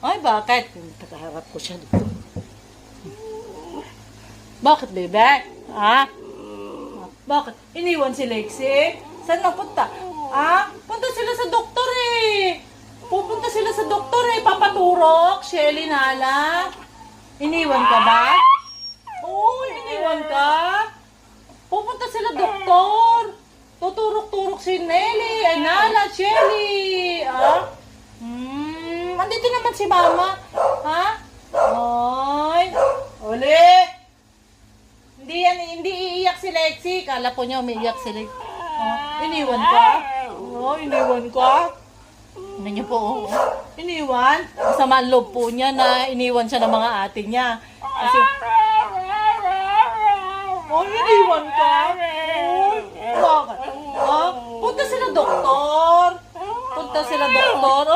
Ay, bakit? Pagkaharap ko siya dito. Bakit, bebe? Ha? Bakit? Iniwan si Lexie? Saan napunta? Punta sila sa doktor eh. Pupunta sila sa doktor eh. Papaturok. Shelly Nala. Iniwan ka ba? Oo, iniwan ka. Pupunta sila doktor. Tuturok-turok si Nelly. Ay, Nala, Shelly. Andito naman si Mama. Ha? Ay. Uli. Hindi iiyak si Lexie. Kala po niya umiiyak si Lexie. Iniwan ka? Iniwan ka? Ano niyo po? Iniwan? Masama ang loob po niya na iniwan siya ng mga ate niya. Kasi, iniwan ka? Bakit? Punta sila doktor. Punta sila doktor.